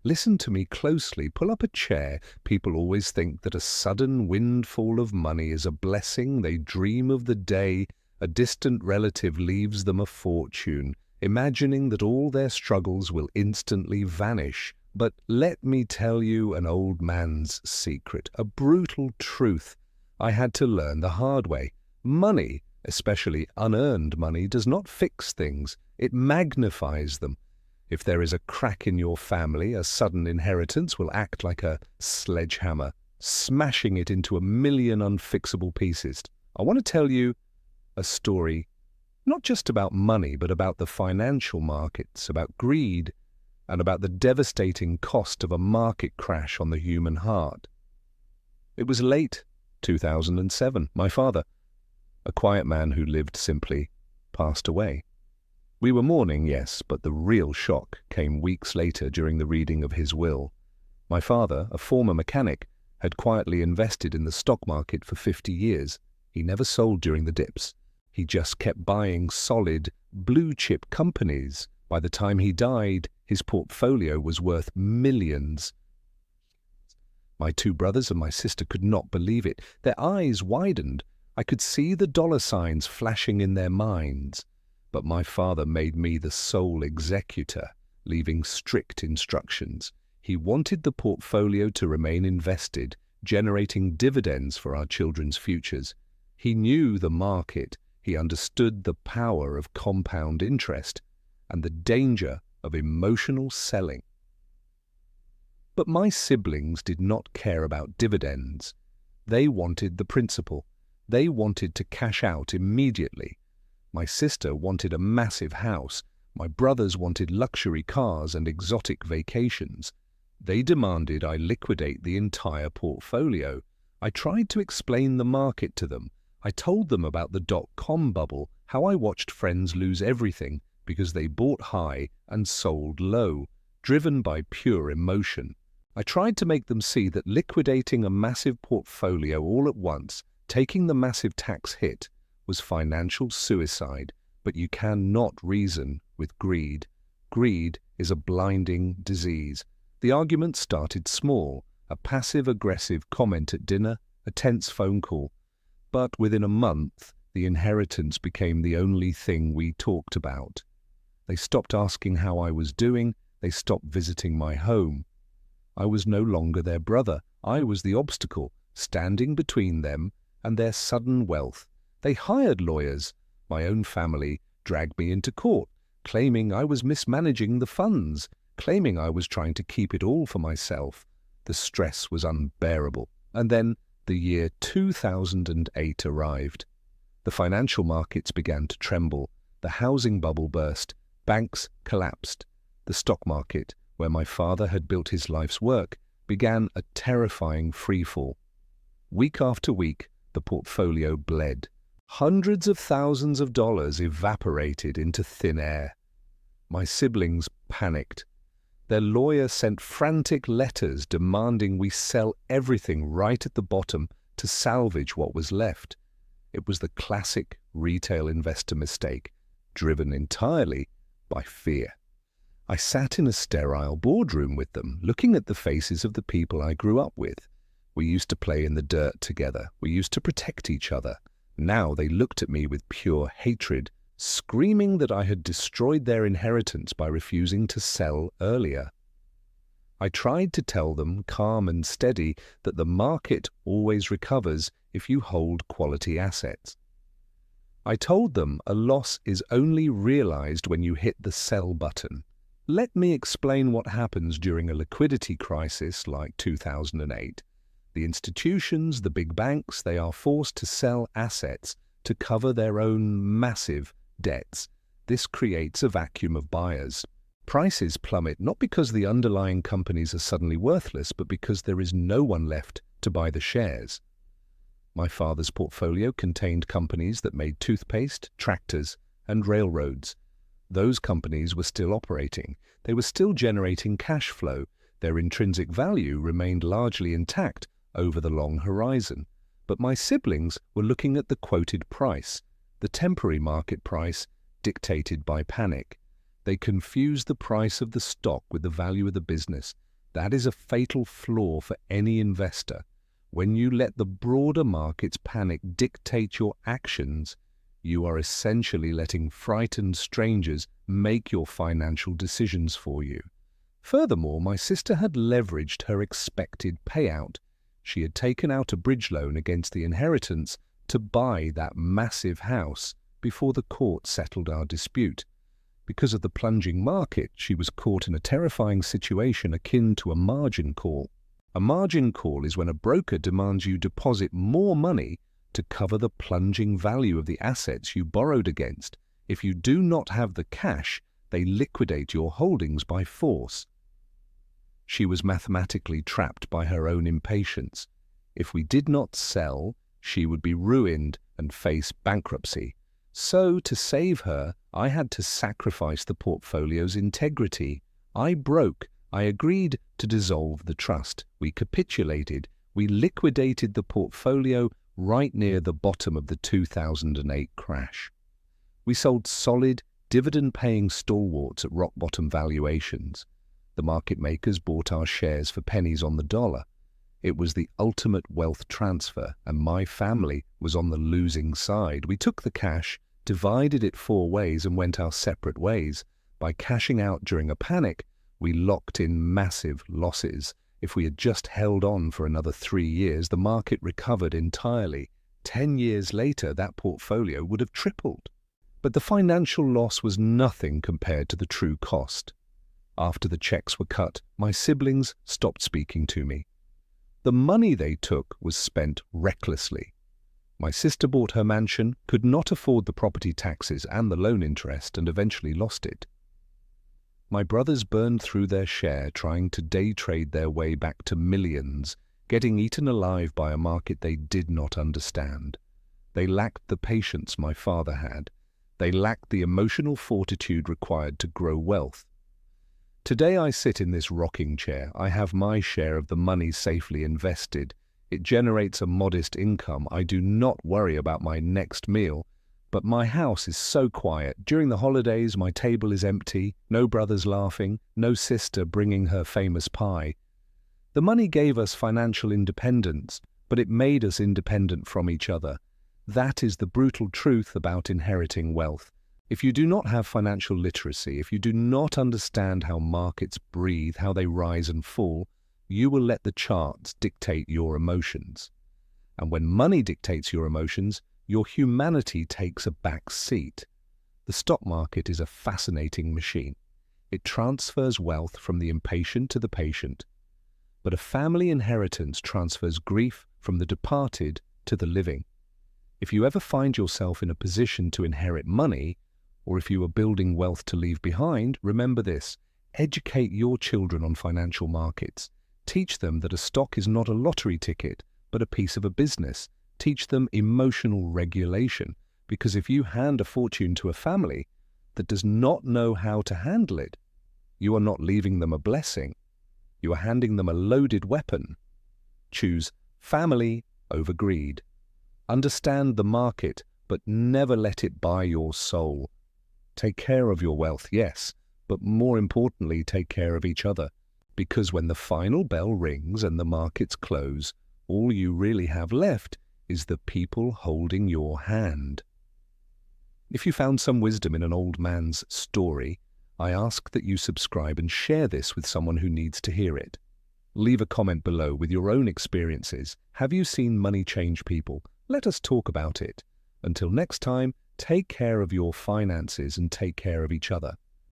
Listen to me closely. Pull up a chair. People always think that a sudden windfall of money is a blessing. They dream of the day a distant relative leaves them a fortune, imagining that all their struggles will instantly vanish. But let me tell you an old man's secret, a brutal truth I had to learn the hard way. Money, especially unearned money, does not fix things. It magnifies them. If there is a crack in your family, a sudden inheritance will act like a sledgehammer, smashing it into a million unfixable pieces. I want to tell you a story, not just about money, but about the financial markets, about greed, and about the devastating cost of a market crash on the human heart. It was late 2007. My father, a quiet man who lived simply, passed away. We were mourning, yes, but the real shock came weeks later during the reading of his will. My father, a former mechanic, had quietly invested in the stock market for 50 years. He never sold during the dips. He just kept buying solid, blue-chip companies. By the time he died, his portfolio was worth millions. My two brothers and my sister could not believe it. Their eyes widened. I could see the dollar signs flashing in their minds. But my father made me the sole executor, leaving strict instructions. He wanted the portfolio to remain invested, generating dividends for our children's futures. He knew the market. He understood the power of compound interest and the danger of emotional selling. But my siblings did not care about dividends. They wanted the principal. They wanted to cash out immediately. My sister wanted a massive house. My brothers wanted luxury cars and exotic vacations. They demanded I liquidate the entire portfolio. I tried to explain the market to them. I told them about the dot-com bubble, how I watched friends lose everything because they bought high and sold low, driven by pure emotion. I tried to make them see that liquidating a massive portfolio all at once, taking the massive tax hit, was financial suicide, but you cannot reason with greed. Greed is a blinding disease. The argument started small, a passive-aggressive comment at dinner, a tense phone call. But within a month, the inheritance became the only thing we talked about. They stopped asking how I was doing. They stopped visiting my home. I was no longer their brother. I was the obstacle, standing between them and their sudden wealth. They hired lawyers. My own family dragged me into court, claiming I was mismanaging the funds, claiming I was trying to keep it all for myself. The stress was unbearable. And then the year 2008 arrived. The financial markets began to tremble. The housing bubble burst. Banks collapsed. The stock market, where my father had built his life's work, began a terrifying freefall. Week after week, the portfolio bled. Hundreds of thousands of dollars evaporated into thin air. My siblings panicked. Their lawyer sent frantic letters demanding we sell everything right at the bottom to salvage what was left. It was the classic retail investor mistake, driven entirely by fear. I sat in a sterile boardroom with them, looking at the faces of the people I grew up with. We used to play in the dirt together. We used to protect each other. Now they looked at me with pure hatred, screaming that I had destroyed their inheritance by refusing to sell earlier. I tried to tell them, calm and steady, that the market always recovers if you hold quality assets. I told them a loss is only realized when you hit the sell button. Let me explain what happens during a liquidity crisis like 2008. The institutions, the big banks, they are forced to sell assets to cover their own massive debts. This creates a vacuum of buyers. Prices plummet not because the underlying companies are suddenly worthless, but because there is no one left to buy the shares. My father's portfolio contained companies that made toothpaste, tractors, and railroads. Those companies were still operating. They were still generating cash flow. Their intrinsic value remained largely intact over the long horizon. But my siblings were looking at the quoted price, the temporary market price dictated by panic. They confused the price of the stock with the value of the business. That is a fatal flaw for any investor. When you let the broader market's panic dictate your actions, you are essentially letting frightened strangers make your financial decisions for you. Furthermore, my sister had leveraged her expected payout. She had taken out a bridge loan against the inheritance to buy that massive house before the court settled our dispute. Because of the plunging market, she was caught in a terrifying situation akin to a margin call. A margin call is when a broker demands you deposit more money to cover the plunging value of the assets you borrowed against. If you do not have the cash, they liquidate your holdings by force. She was mathematically trapped by her own impatience. If we did not sell, she would be ruined and face bankruptcy. So, to save her, I had to sacrifice the portfolio's integrity. I broke. I agreed to dissolve the trust. We capitulated. We liquidated the portfolio right near the bottom of the 2008 crash. We sold solid, dividend-paying stalwarts at rock-bottom valuations. The market makers bought our shares for pennies on the dollar. It was the ultimate wealth transfer, and my family was on the losing side. We took the cash, divided it 4 ways, and went our separate ways. By cashing out during a panic, we locked in massive losses. If we had just held on for another 3 years, the market recovered entirely. 10 years later, that portfolio would have tripled. But the financial loss was nothing compared to the true cost. After the checks were cut, my siblings stopped speaking to me. The money they took was spent recklessly. My sister bought her mansion, could not afford the property taxes and the loan interest, and eventually lost it. My brothers burned through their share trying to day trade their way back to millions, getting eaten alive by a market they did not understand. They lacked the patience my father had. They lacked the emotional fortitude required to grow wealth. Today I sit in this rocking chair. I have my share of the money safely invested. It generates a modest income. I do not worry about my next meal. But my house is so quiet. During the holidays, my table is empty, no brothers laughing, no sister bringing her famous pie. The money gave us financial independence, but it made us independent from each other. That is the brutal truth about inheriting wealth. If you do not have financial literacy, if you do not understand how markets breathe, how they rise and fall, you will let the charts dictate your emotions. And when money dictates your emotions, your humanity takes a back seat. The stock market is a fascinating machine. It transfers wealth from the impatient to the patient. But a family inheritance transfers grief from the departed to the living. If you ever find yourself in a position to inherit money, or if you are building wealth to leave behind, remember this: educate your children on financial markets. Teach them that a stock is not a lottery ticket, but a piece of a business. Teach them emotional regulation, because if you hand a fortune to a family that does not know how to handle it, you are not leaving them a blessing. You are handing them a loaded weapon. Choose family over greed. Understand the market, but never let it buy your soul. Take care of your wealth, yes, but more importantly, take care of each other. Because when the final bell rings and the markets close, all you really have left is the people holding your hand. If you found some wisdom in an old man's story, I ask that you subscribe and share this with someone who needs to hear it. Leave a comment below with your own experiences. Have you seen money change people? Let us talk about it. Until next time, take care of your finances and take care of each other.